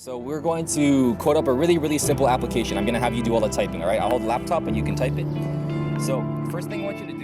So we're going to code up a really simple application. I'm going to have you do all the typing, all right? I'll hold the laptop and you can type it. So first thing I want you to do.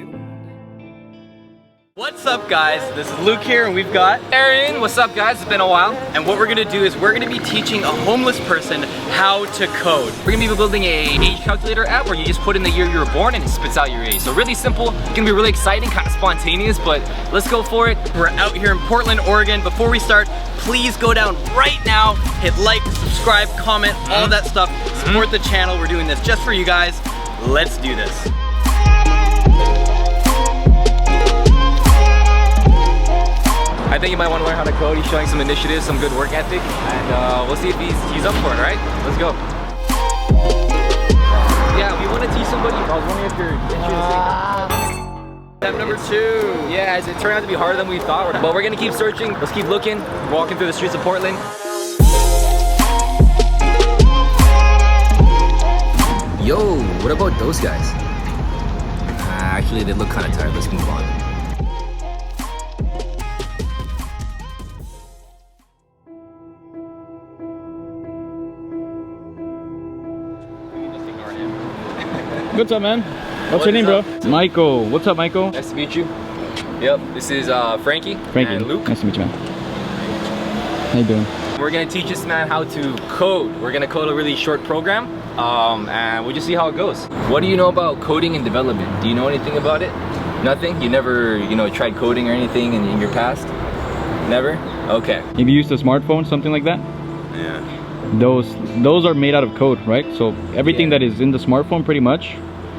What's up guys, this is Luke here and we've got Aaron, what's up guys? It's been a while. And what we're gonna do is we're gonna be teaching a homeless person how to code. We're gonna be building a age calculator app where you just put in the year you were born and it spits out your age. So really simple, it's gonna be really exciting, kind of spontaneous, but let's go for it. We're out here in Portland, Oregon. Before we start, please go down right now, hit like, subscribe, comment, all that stuff. Support the channel, we're doing this just for you guys. Let's do this. I think you might want to learn how to code. He's showing some initiative, some good work ethic, and we'll see if he's up for it, all right? Let's go. Yeah, we want to teach somebody. I was wondering if you're interested. Step number 2. Yeah, it turned out to be harder than we thought, but we're gonna keep searching. Let's keep looking, walking through the streets of Portland. Yo, what about those guys? Actually, they look kind of tired. Let's move on. What's up, man? What's your name, bro? Michael. What's up, Michael? Nice to meet you. Yep, this is Frankie and Luke. Nice to meet you, man. How you doing? We're gonna teach this man how to code. We're gonna code a really short program, and we'll just see how it goes. What do you know about coding and development? Do you know anything about it? Nothing? You never, tried coding or anything in your past? Never? Okay. Have you used a smartphone, something like that? Yeah. Those are made out of code, right? So everything that is in the smartphone pretty much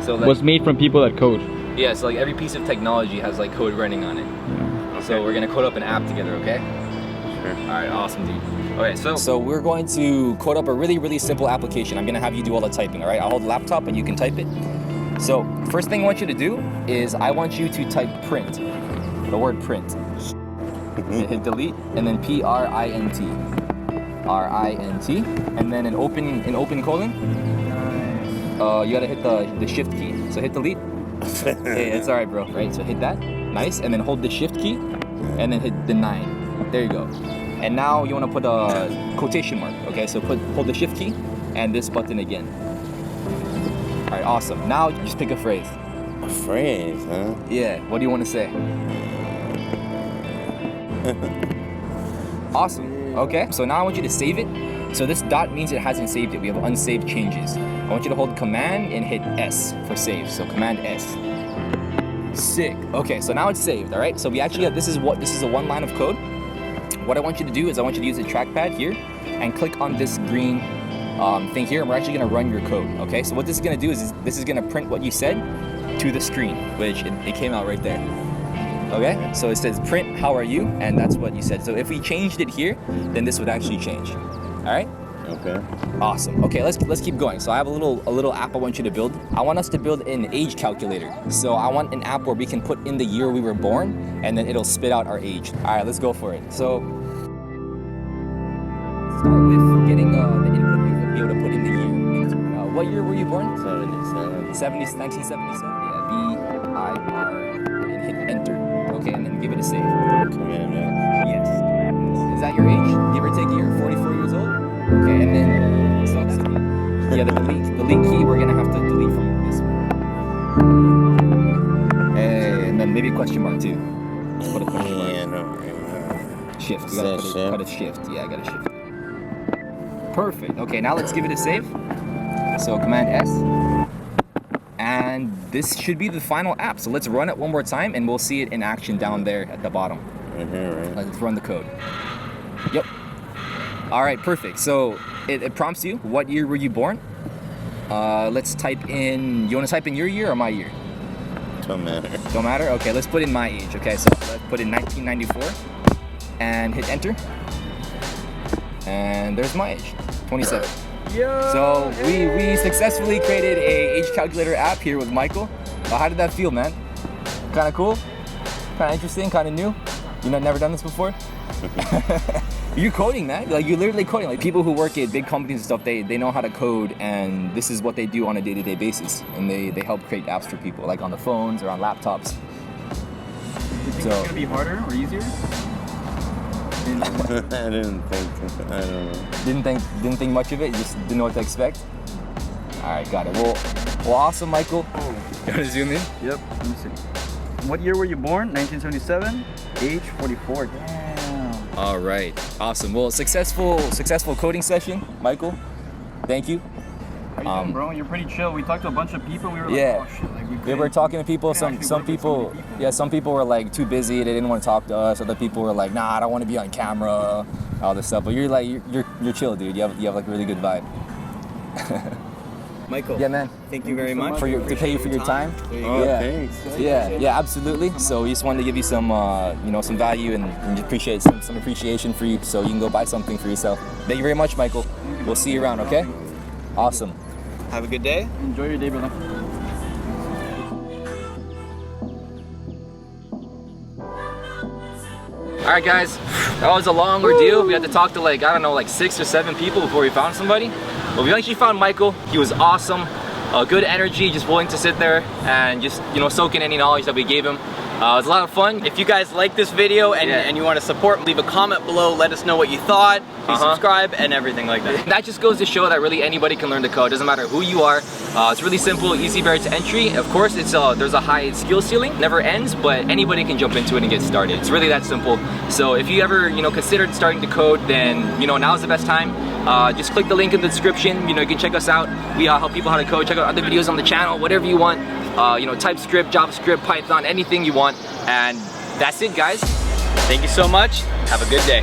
was made from people that code. Yeah, so like every piece of technology has like code running on it. Yeah. Okay. So we're gonna code up an app together, okay? Sure. Alright, awesome, dude. Okay, so we're going to code up a really simple application. I'm gonna have you do all the typing, alright? I'll hold the laptop and you can type it. So first thing I want you to do is I want you to type print. The word print. Hit delete and then P-R-I-N-T. R-I-N-T, and then an open colon. You gotta hit the shift key. So hit delete. Hey, it's alright, bro. Right, so hit that. Nice, and then hold the shift key, and then hit the 9. There you go. And now you wanna put a quotation mark. Okay, so hold the shift key, and this button again. Alright, awesome. Now just pick a phrase. A phrase, huh? Yeah. What do you want to say? Awesome. Okay, so now I want you to save it. So this dot means it hasn't saved it. We have unsaved changes. I want you to hold Command and hit S for save. So Command S. Sick. Okay, so now it's saved. All right. So we actually have, this is a one line of code. What I want you to do is I want you to use the trackpad here and click on this green thing here, and we're actually going to run your code. Okay. So what this is going to do is this is going to print what you said to the screen, which it came out right there. Okay, so it says print, how are you? And that's what you said. So if we changed it here, then this would actually change. All right? Okay. Awesome. Okay, let's keep going. So I have a little app I want you to build. I want us to build an age calculator. So I want an app where we can put in the year we were born, and then it'll spit out our age. All right, let's go for it. So start with getting the input to be able to put in the year. What year were you born? 1977. Yeah, B-I-R, and hit enter. Okay, and then give it a save. Command S. Yes. Is that your age? Give or take a year? 44 years old? Okay, and then the delete key we're gonna have to delete from this one. Hey, and then maybe a question mark too. Just put a question mark. Yeah, no. Shift. You gotta put a shift. Yeah, I gotta shift. Perfect. Okay, now let's give it a save. So Command S. And this should be the final app. So let's run it one more time and we'll see it in action down there at the bottom. Right. Let's run the code. Yep. All right, perfect. So it prompts you, what year were you born? Let's type in, you want to type in your year or my year? Don't matter. Don't matter? Okay, let's put in my age. Okay, so let's put in 1994 and hit enter. And there's my age, 27. Yo, So we successfully created a age calculator app here with Michael. How did that feel, man? Kind of cool? Kind of interesting? Kind of new? You know, never done this before? You're coding, man. Like, you're literally coding. Like, people who work at big companies and stuff, they know how to code, and this is what they do on a day-to-day basis. And they help create apps for people, like on the phones or on laptops. Do you think it's gonna be harder or easier? I didn't think. I don't know. Didn't think much of it. You just didn't know what to expect. All right, got it. Well, awesome, Michael. You want to zoom in? Yep. Let me see. What year were you born? 1977. Age 44. Damn. All right, awesome. Well, successful coding session, Michael. Thank you. How you doing, bro? You're pretty chill. We talked to a bunch of people. We were Yeah. like, oh shit, like We were talking to people. Some people, yeah, some people were like too busy. They didn't want to talk to us. Other people were like, nah, I don't want to be on camera. All this stuff. But you're like, you're chill, dude. You have like a really good vibe. Michael. Yeah, man. Thank you very much. To pay you for your time. Oh, Yeah. thanks. Yeah, absolutely. So we just wanted to give you some, some value and appreciate some appreciation for you, so you can go buy something for yourself. Thank you very much, Michael. We'll see you around, okay? Awesome. Have a good day. Enjoy your day, brother. All right, guys. That was a long ordeal. We had to talk to like, I don't know, like 6 or 7 people before we found somebody. But we actually found Michael. He was awesome. Good energy, just willing to sit there and just, soak in any knowledge that we gave him. It was a lot of fun. If you guys like this video and you want to support, leave a comment below. Let us know what you thought. Please subscribe and everything like that. That just goes to show that really anybody can learn to code. Doesn't matter who you are. It's really simple, easy barrier to entry. Of course, there's a high skill ceiling, never ends, but anybody can jump into it and get started. It's really that simple. So if you ever considered starting to code, then now's the best time. Just click the link in the description. You can check us out. We help people how to code. Check out other videos on the channel, whatever you want. TypeScript, JavaScript, Python, anything you want. And that's it, guys. Thank you so much. Have a good day.